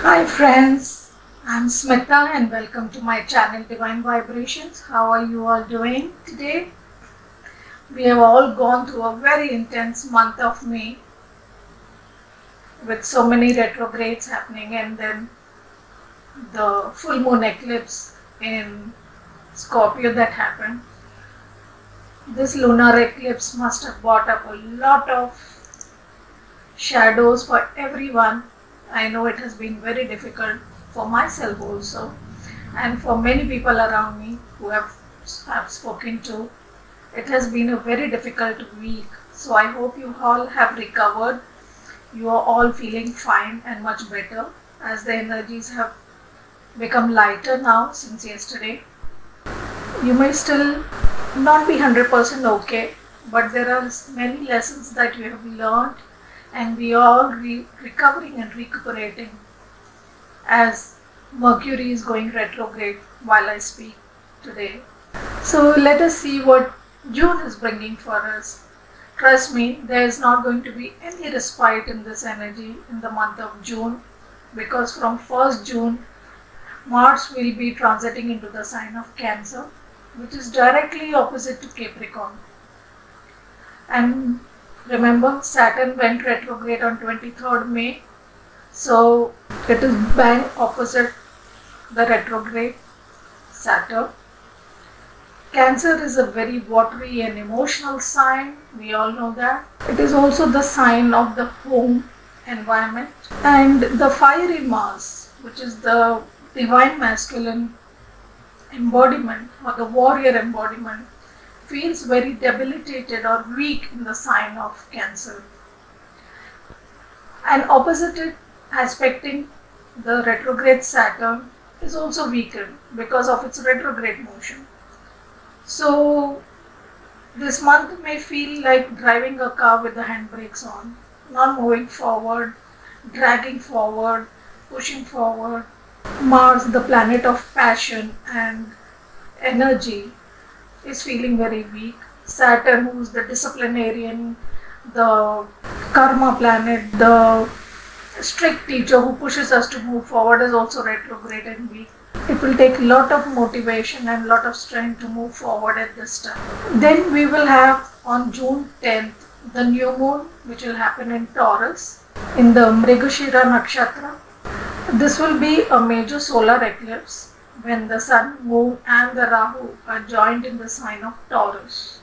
Hi friends, I'm Smita and welcome to my channel Divine Vibrations. How are you all doing today? We have all gone through a very intense month of May with so many retrogrades happening and then the full moon eclipse in Scorpio that happened. This lunar eclipse must have brought up a lot of shadows for everyone. I know it has been very difficult for myself also and for many people around me who have spoken to. It has been a very difficult week. So I hope you all have recovered. You are all feeling fine and much better as the energies have become lighter now since yesterday. You may still not be 100% okay, but there are many lessons that you have learned and we are all recovering and recuperating as Mercury is going retrograde while I speak today. So let us see what June is bringing for us. Trust me, there is not going to be any respite in this energy in the month of June because from 1st June, Mars will be transiting into the sign of Cancer, which is directly opposite to Capricorn. And remember, Saturn went retrograde on 23rd May, so it is bang opposite the retrograde Saturn. Cancer is a very watery and emotional sign, we all know that. It is also the sign of the home environment. And the fiery Mars, which is the divine masculine embodiment or the warrior embodiment, feels very debilitated or weak in the sign of Cancer. And opposite it, aspecting the retrograde Saturn, is also weakened because of its retrograde motion. So this month may feel like driving a car with the handbrakes on, not moving forward, dragging forward, pushing forward. Mars, the planet of passion and energy, is feeling very weak. Saturn, who's the disciplinarian, the karma planet, the strict teacher who pushes us to move forward, is also retrograde and weak. It will take a lot of motivation and a lot of strength to move forward at this time. Then we will have on June 10th the new moon, which will happen in Taurus in the Mrigashira Nakshatra. This will be a major solar eclipse when the Sun, Moon, and the Rahu are joined in the sign of Taurus.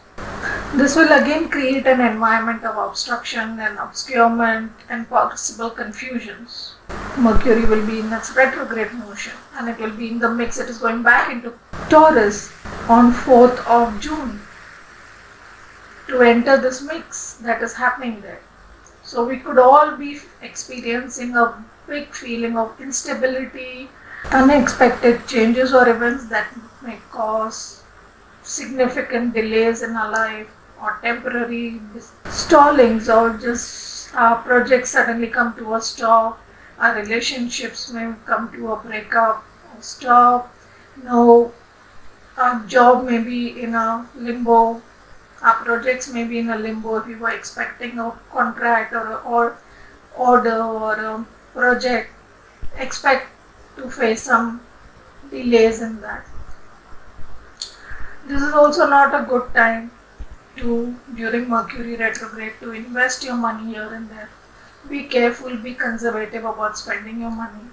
This will again create an environment of obstruction and obscurement and possible confusions. Mercury will be in its retrograde motion and it will be in the mix. It is going back into Taurus on 4th of June to enter this mix that is happening there. So we could all be experiencing a big feeling of instability, unexpected changes or events that may cause significant delays in our life or temporary stallings, or just our projects suddenly come to a stop, our relationships may come to a breakup or stop, no, our job may be in a limbo, our projects may be in a limbo if you were expecting a contract or order or a project, expect to face some delays in that. This is also not a good time to, during Mercury retrograde, to invest your money here and there. Be careful, be conservative about spending your money.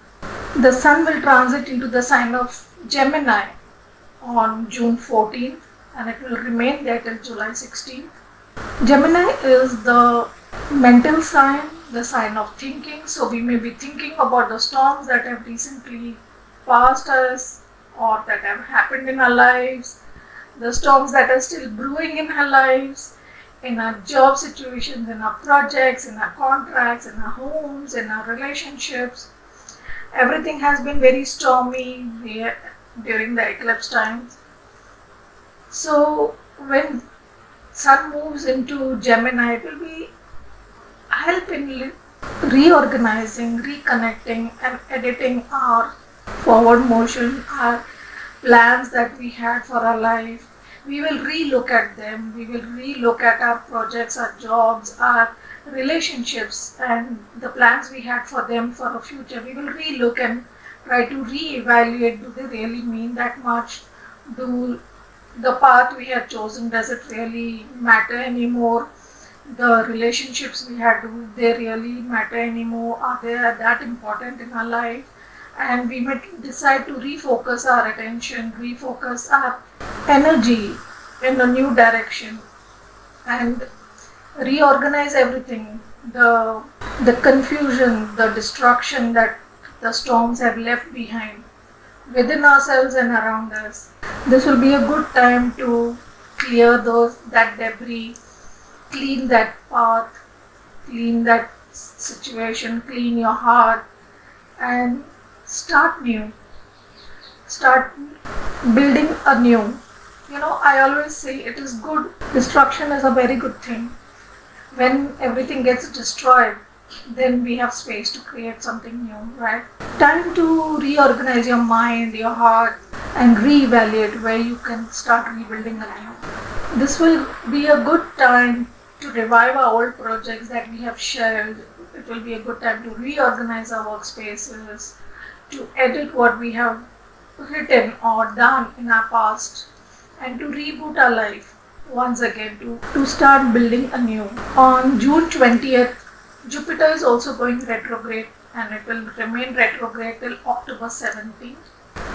The Sun will transit into the sign of Gemini on June 14th and it will remain there till July 16th. Gemini is the mental sign, the sign of thinking. So we may be thinking about the storms that have recently passed us or that have happened in our lives, the storms that are still brewing in our lives, in our job situations, in our projects, in our contracts, in our homes, in our relationships. Everything has been very stormy during the eclipse times. So when Sun moves into Gemini, it will be help in reorganizing, reconnecting and editing our forward motion, our plans that we had for our life. We will relook at them. We will relook at our projects, our jobs, our relationships and the plans we had for them for a future, we will relook and try to re-evaluate, do they really mean that much? Do the path we had chosen, does it really matter anymore? The relationships we had, do they really matter anymore? Are they that important in our life? And we might decide to refocus our attention, refocus our energy in a new direction and reorganize everything. The confusion, the destruction that the storms have left behind within ourselves and around us. This will be a good time to clear that debris, clean that path, clean that situation, clean your heart, and start new. Start building anew. I always say it is good. Destruction is a very good thing. When everything gets destroyed, then we have space to create something new, right? Time to reorganize your mind, your heart, and reevaluate where you can start rebuilding anew. This will be a good time to revive our old projects that we have shared. It will be a good time to reorganize our workspaces, to edit what we have written or done in our past, and to reboot our life once again, to start building anew. On June 20th, Jupiter is also going retrograde and it will remain retrograde till October 17th.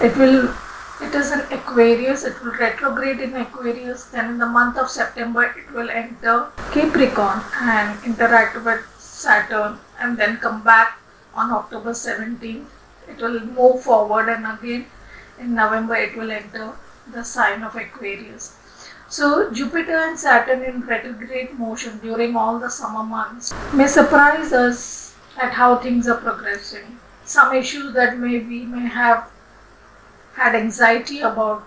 It is in Aquarius, it will retrograde in Aquarius, then in the month of September it will enter Capricorn and interact with Saturn and then come back on October 17th. It will move forward and again in November it will enter the sign of Aquarius. So Jupiter and Saturn in retrograde motion during all the summer months may surprise us at how things are progressing. Some issues that we may have had anxiety about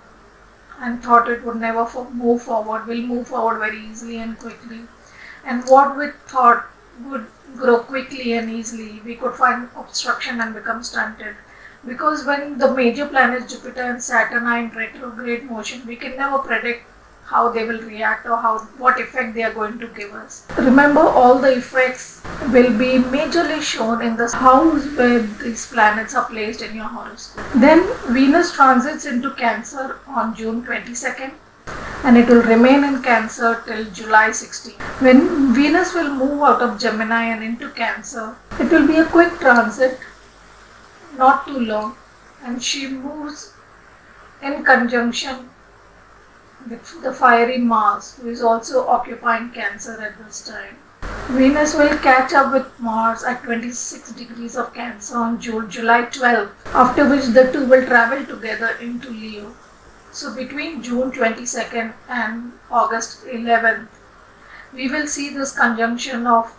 and thought it would never move forward will move forward very easily and quickly. And what we thought would grow quickly and easily, we could find obstruction and become stunted. Because when the major planets Jupiter and Saturn are in retrograde motion, we can never predict how they will react or what effect they are going to give us. Remember, all the effects will be majorly shown in the house where these planets are placed in your horoscope. Then Venus transits into Cancer on June 22nd and it will remain in Cancer till July 16th. When Venus will move out of Gemini and into Cancer, it will be a quick transit, not too long, and she moves in conjunction with the fiery Mars, who is also occupying Cancer at this time. Venus will catch up with Mars at 26 degrees of Cancer on July 12th, after which the two will travel together into Leo. So between June 22nd and August 11th, we will see this conjunction of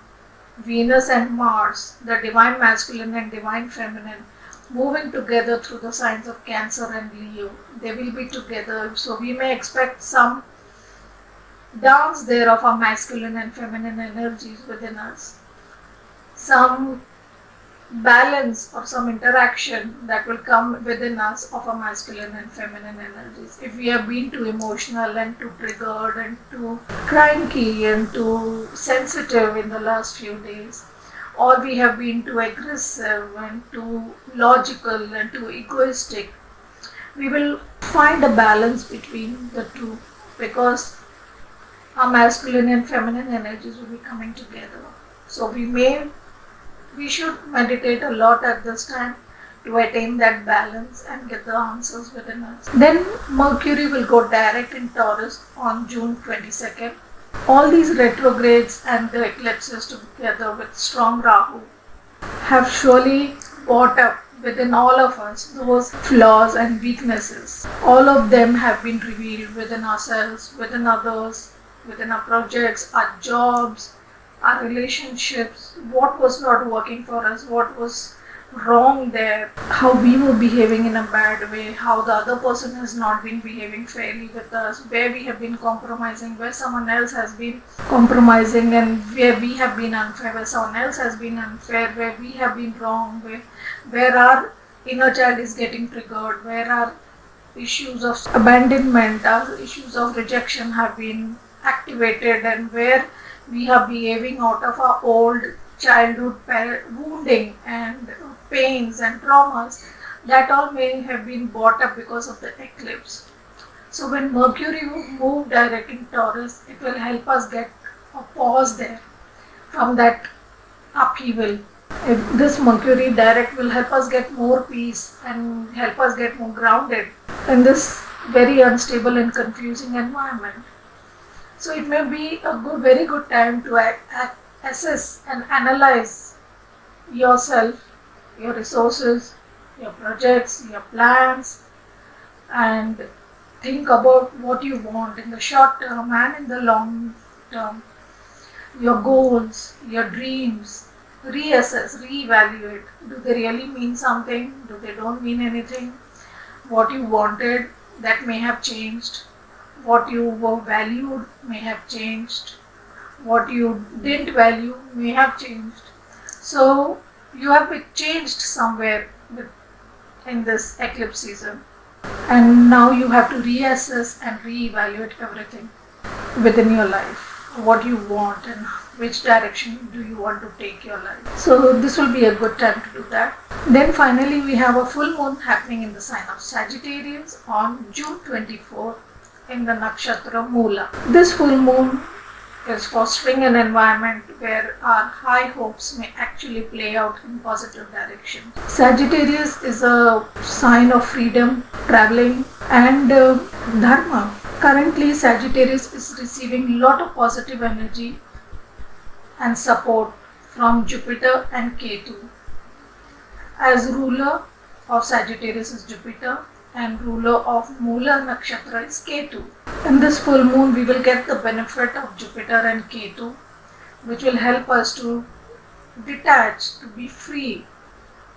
Venus and Mars, the divine masculine and divine feminine, moving together through the signs of Cancer and Leo. They will be together, so we may expect some dance there of our masculine and feminine energies within us. Some balance or some interaction that will come within us of our masculine and feminine energies. If we have been too emotional and too triggered and too cranky and too sensitive in the last few days, or we have been too aggressive and too logical and too egoistic, we will find a balance between the two because our masculine and feminine energies will be coming together. So we should meditate a lot at this time to attain that balance and get the answers within us. Then Mercury will go direct in Taurus on June 22nd. All these retrogrades and the eclipses together with strong Rahu have surely brought up within all of us those flaws and weaknesses. All of them have been revealed within ourselves, within others, within our projects, our jobs, our relationships, what was not working for us, what was wrong there, how we were behaving in a bad way, how the other person has not been behaving fairly with us, where we have been compromising, where someone else has been compromising, and where we have been unfair, where someone else has been unfair, where we have been wrong, where our inner child is getting triggered, where our issues of abandonment, our issues of rejection have been activated, and where We are behaving out of our old childhood wounding and pains and traumas that all may have been brought up because of the eclipse. So when Mercury move directing Taurus, it will help us get a pause there from that upheaval. This Mercury direct will help us get more peace and help us get more grounded in this very unstable and confusing environment. So it may be a very good time to assess and analyze yourself, your resources, your projects, your plans, and think about what you want in the short term and in the long term. Your goals, your dreams, reassess, reevaluate. Do they really mean something? Do they don't mean anything? What you wanted that may have changed. What you were valued may have changed. What you didn't value may have changed. So you have been changed somewhere in this eclipse season. And now you have to reassess and reevaluate everything within your life. What you want and which direction do you want to take your life. So this will be a good time to do that. Then finally we have a full moon happening in the sign of Sagittarius on June 24 in the nakshatra Moola. This full moon is fostering an environment where our high hopes may actually play out in positive direction. Sagittarius is a sign of freedom, traveling and dharma. Currently Sagittarius is receiving a lot of positive energy and support from Jupiter and Ketu. As ruler of Sagittarius is Jupiter and ruler of Moola Nakshatra is Ketu. In this full moon we will get the benefit of Jupiter and Ketu, which will help us to detach, to be free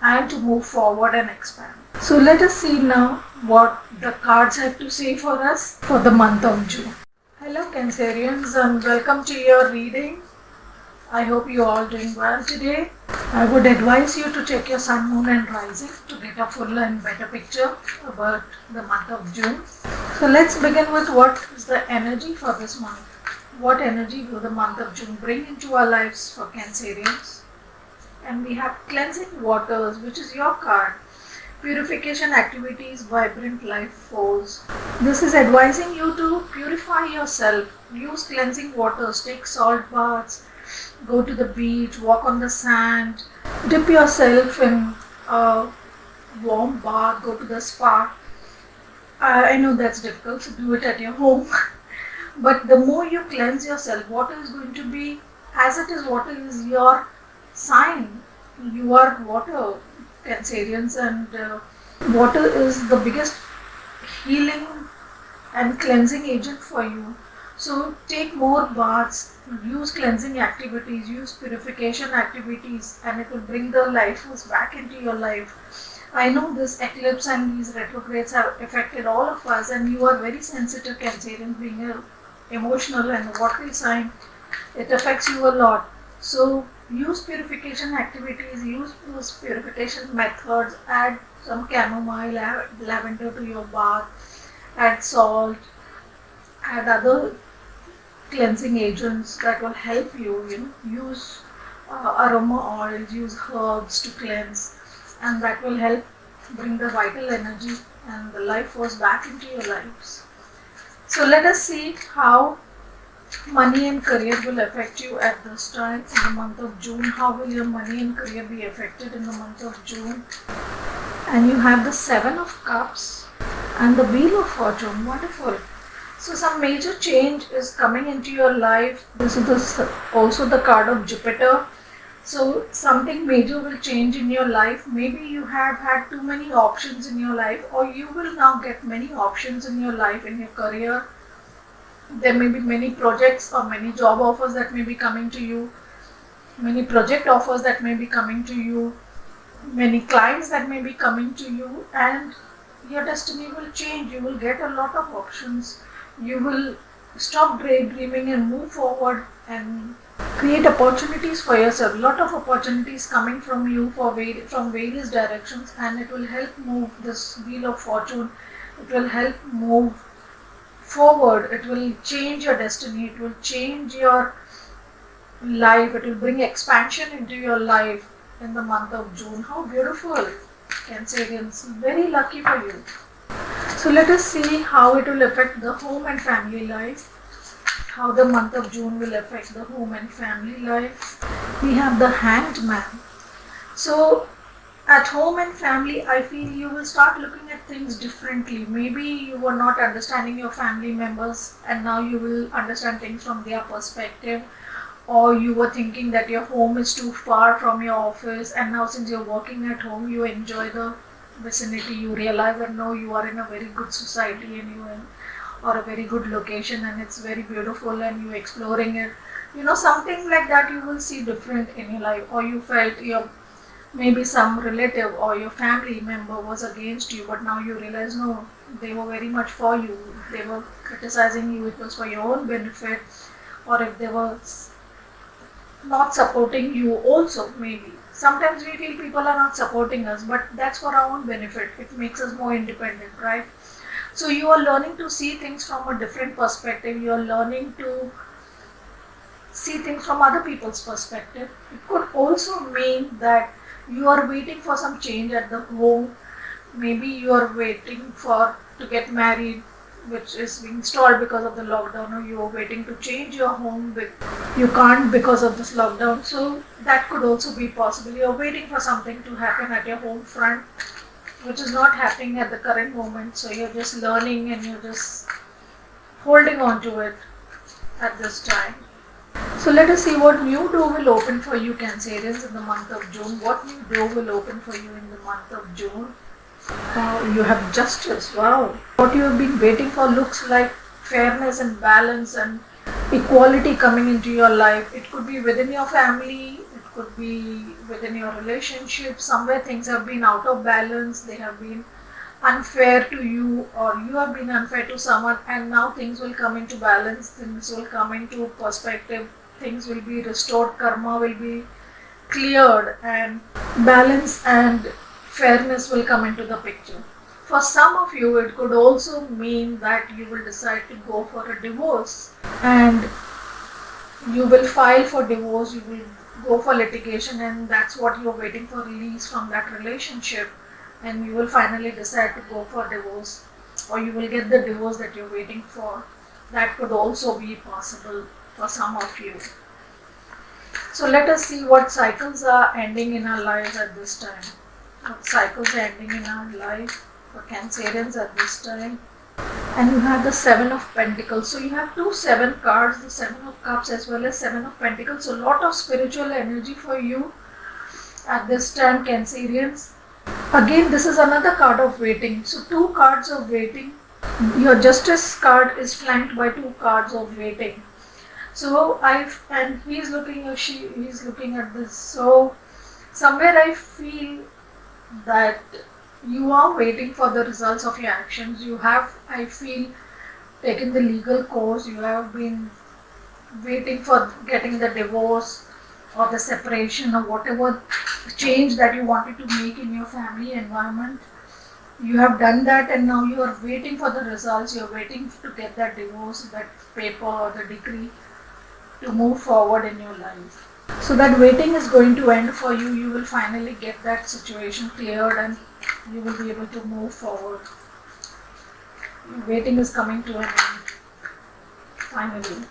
and to move forward and expand. So let us see now what the cards have to say for us for the month of June. Hello Cancerians and welcome to your reading. I hope you are all doing well today. I would advise you to check your sun, moon and rising to get a full and better picture about the month of June. So let's begin with what is the energy for this month. What energy will the month of June bring into our lives for Cancerians? And we have cleansing waters, which is your card. Purification activities, vibrant life force. This is advising you to purify yourself. Use cleansing waters, take salt baths, go to the beach, walk on the sand, dip yourself in a warm bath, go to the spa. I know that's difficult, so do it at your home. But the more you cleanse yourself, water is going to be, as it is, water is your sign. You are water, Cancerians, and water is the biggest healing and cleansing agent for you. So take more baths, use cleansing activities, use purification activities, and it will bring the life force back into your life. I know this eclipse and these retrogrades have affected all of us, and you are very sensitive, Cancerian, being an emotional and watery sign. It affects you a lot. So use purification activities, use those purification methods, add some chamomile, lavender to your bath, add salt, add other cleansing agents that will help you, use aroma oils, use herbs to cleanse, and that will help bring the vital energy and the life force back into your lives. So let us see how money and career will affect you at this time in the month of June. How will your money and career be affected in the month of June? And you have the 7 of Cups and the Wheel of Fortune. Wonderful. So some major change is coming into your life. This is also the card of Jupiter. So something major will change in your life. Maybe you have had too many options in your life, or you will now get many options in your life, in your career. There may be many projects or many job offers that may be coming to you, many project offers that may be coming to you, many clients that may be coming to you, and your destiny will change. You will get a lot of options. You will stop daydreaming and move forward and create opportunities for yourself. Lot of opportunities coming from you from various directions, and it will help move this Wheel of Fortune. It will help move forward. It will change your destiny. It will change your life, it will bring expansion into your life in the month of June. How beautiful, Cancerians. Very lucky for you. So let us see how it will affect the home and family life. How the month of June will affect the home and family life. We have the Hanged Man. So at home and family, I feel you will start looking at things differently. Maybe you were not understanding your family members and now you will understand things from their perspective, or you were thinking that your home is too far from your office, and now since you're working at home you enjoy the vicinity. You realize that no, you are in a very good society and you are or a very good location and it's very beautiful and you exploring it. Something like that you will see different in your life. Or you felt your maybe some relative or your family member was against you, but now you realize no, they were very much for you. They were criticizing you, it was for your own benefit. Or if they were not supporting you also, maybe sometimes we feel people are not supporting us, but that's for our own benefit. It makes us more independent, right? So you are learning to see things from a different perspective. You are learning to see things from other people's perspective. It could also mean that you are waiting for some change at the home. Maybe you are waiting for to get married, which is being stalled because of the lockdown, or you are waiting to change your home, but you can't because of this lockdown. So that could also be possible. You are waiting for something to happen at your home front, which is not happening at the current moment. So you're just learning and you're just holding on to it at this time. So let us see what new door will open for you, Cancerians, in the month of June. What new door will open for you in the month of June? You have justice. Wow. What you have been waiting for looks like fairness and balance and equality coming into your life. It could be within your family, it could be within your relationship. Somewhere things have been out of balance, they have been unfair to you, or you have been unfair to someone, and now things will come into balance, things will come into perspective, things will be restored, karma will be cleared, and balance and fairness will come into the picture. For some of you, it could also mean that you will decide to go for a divorce and you will file for divorce, you will go for litigation, and that's what you're waiting for, release from that relationship, and you will finally decide to go for divorce, or you will get the divorce that you're waiting for. That could also be possible for some of you. So let us see what cycles are ending in our lives at this time. What cycles are ending in our life for Cancerians at this time. And you have the Seven of Pentacles. So you have two 7 cards, the 7 of Cups as well as 7 of Pentacles. So a lot of spiritual energy for you at this time, Cancerians. Again, this is another card of waiting. So 2 cards of waiting. Your Justice card is flanked by 2 cards of waiting. So and he's looking or he's looking at this. So somewhere I feel that you are waiting for the results of your actions. You have, I feel, taken the legal course. You have been waiting for getting the divorce or the separation or whatever change that you wanted to make in your family environment. You have done that and now you are waiting for the results. You are waiting to get that divorce, that paper or the decree to move forward in your life. So that waiting is going to end for you. You will finally get that situation cleared and you will be able to move forward. Waiting is coming to an end, finally.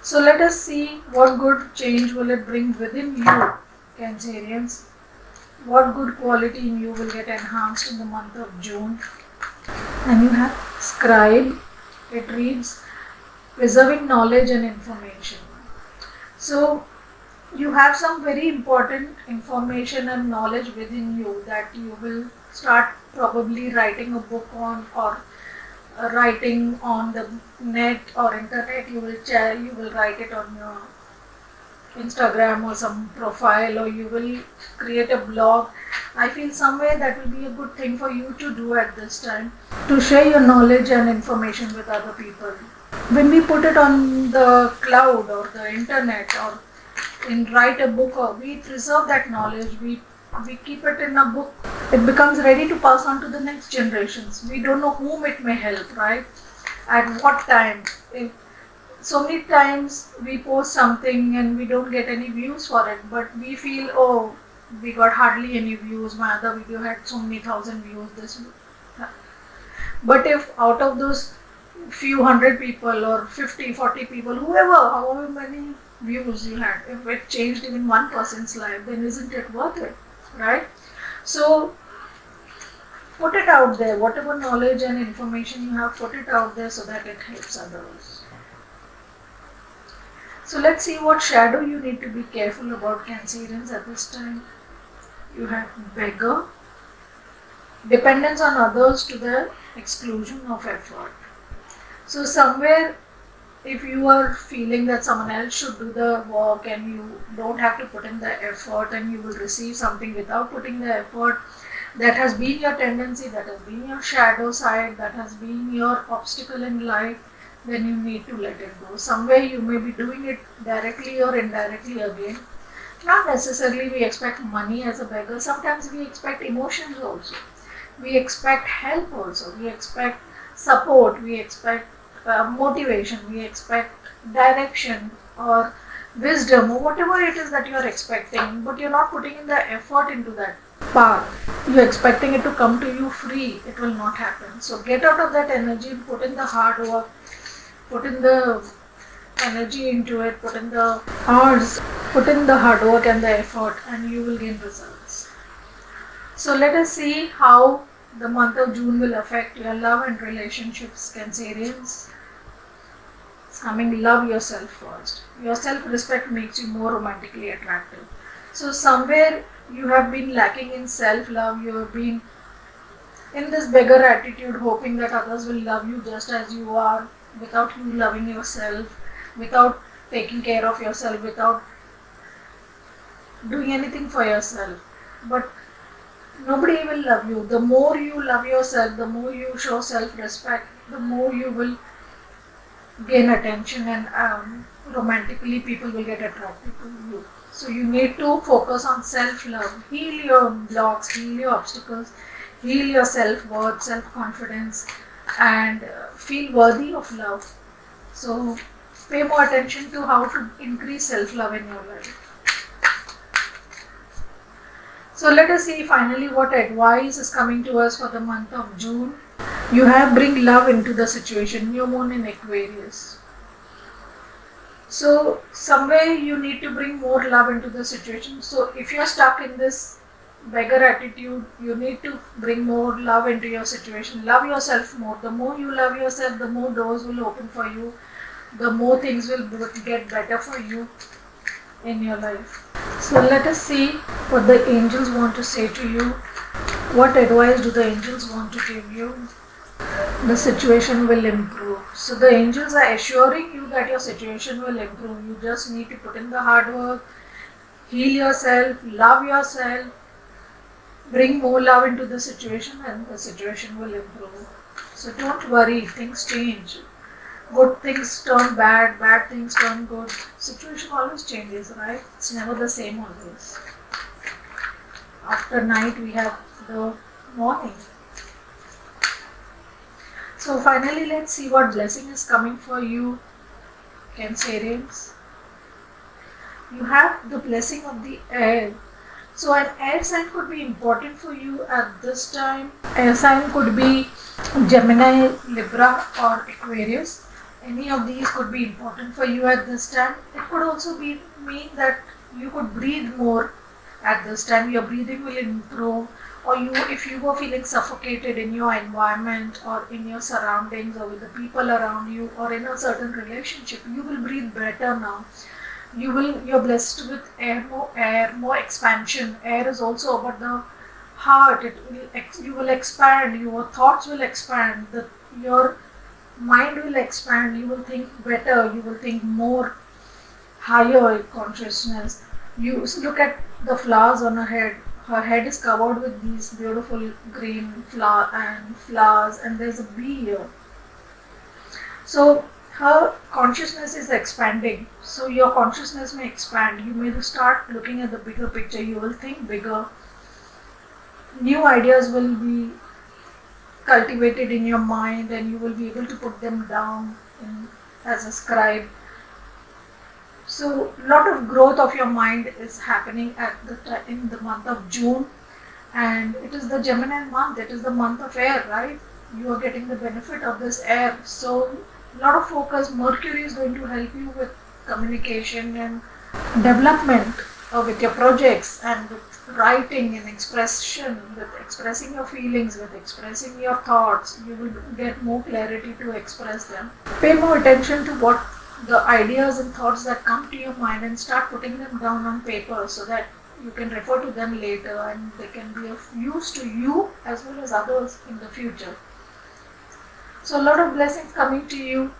So let us see what good change will it bring within you, Cancerians. What good quality in you will get enhanced in the month of June. And you have Scribe. It reads, preserving knowledge and information. So you have some very important information and knowledge within you that you will start probably writing a book on, or writing on the net or internet. You will write it on your Instagram or some profile, or you will create a blog. I feel somewhere that will be a good thing for you to do at this time, to share your knowledge and information with other people. When we put it on the cloud or the internet or write a book, or we preserve that knowledge, we keep it in a book, it becomes ready to pass on to the next generations. We don't know whom it may help, right? At what time. So many times we post something and we don't get any views for it, but we feel, oh, we got hardly any views. My other video had so many thousand views. This, but if out of those few hundred people or 50, 40 people, whoever, however many views you had, if it changed even one person's life, then isn't it worth it, right? So put it out there, whatever knowledge and information you have, put it out there so that it helps others. So let's see what shadow you need to be careful about, Cancerians, at this time. You have beggar, dependence on others to the exclusion of effort. So somewhere, if you are feeling that someone else should do the work and you don't have to put in the effort and you will receive something without putting the effort, that has been your tendency, that has been your shadow side, that has been your obstacle in life, then you need to let it go. Somewhere you may be doing it directly or indirectly again. Not necessarily we expect money as a beggar, sometimes we expect emotions also. We expect help also, we expect support, we expect motivation, we expect direction or wisdom or whatever it is that you are expecting, but you're not putting in the effort into that path. You're expecting it to come to you free, it will not happen. So get out of that energy, put in the hard work, put in the energy into it, put in the hours, put in the hard work and the effort, and you will gain results. So let us see how the month of June will affect your love and relationships, Cancerians. It's coming, love yourself first. Your self-respect makes you more romantically attractive. So somewhere you have been lacking in self-love, you have been in this beggar attitude, hoping that others will love you just as you are, without you loving yourself, without taking care of yourself, without doing anything for yourself. But nobody will love you. The more you love yourself, the more you show self-respect, the more you will gain attention and romantically people will get attracted to you. So you need to focus on self-love. Heal your blocks, heal your obstacles, heal your self-worth, self-confidence, and feel worthy of love. So pay more attention to how to increase self-love in your life. So let us see finally what advice is coming to us for the month of June. You have bring love into the situation, new moon in Aquarius. So somewhere you need to bring more love into the situation. So if you're stuck in this beggar attitude, you need to bring more love into your situation. Love yourself more. The more you love yourself, the more doors will open for you, the more things will get better for you in your life. So let us see what the angels want to say to you. What advice do the angels want to give you? The situation will improve. So the angels are assuring you that your situation will improve. You just need to put in the hard work, heal yourself, love yourself, bring more love into the situation and the situation will improve. So don't worry, things change. Good things turn bad, bad things turn good. Situation always changes, right? It's never the same always. After night we have the morning. So finally let's see what blessing is coming for you, Cancerians. You have the blessing of the air. So an air sign could be important for you at this time. Air sign could be Gemini, Libra or Aquarius. Any of these could be important for you at this time. It could also mean that you could breathe more at this time. Your breathing will improve, or if you were feeling suffocated in your environment or in your surroundings or with the people around you or in a certain relationship, you will breathe better now. You're blessed with more expansion. Air is also about the heart. You will expand. Your thoughts will expand. Your mind will expand. You will think better. You will think more higher consciousness. You look at the flowers on her head. Her head is covered with these beautiful green flowers, and there's a bee here. So her consciousness is expanding. So your consciousness may expand. You may start looking at the bigger picture. You will think bigger. New ideas will be cultivated in your mind and you will be able to put them down as a scribe. So, lot of growth of your mind is happening in the month of June, and it is the Gemini month. It is the month of air, right? You are getting the benefit of this air. So, lot of focus. Mercury is going to help you with communication and development with your projects and with writing and expression, with expressing your feelings, with expressing your thoughts. You will get more clarity to express them. Pay more attention to what the ideas and thoughts that come to your mind and start putting them down on paper so that you can refer to them later and they can be of use to you as well as others in the future. So, a lot of blessings coming to you.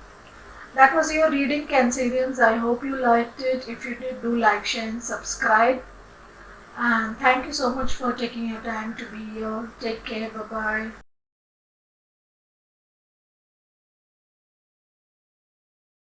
That was your reading, Cancerians. I hope you liked it. If you did, do like, share, and subscribe. And thank you so much for taking your time to be here. Take care. Bye bye.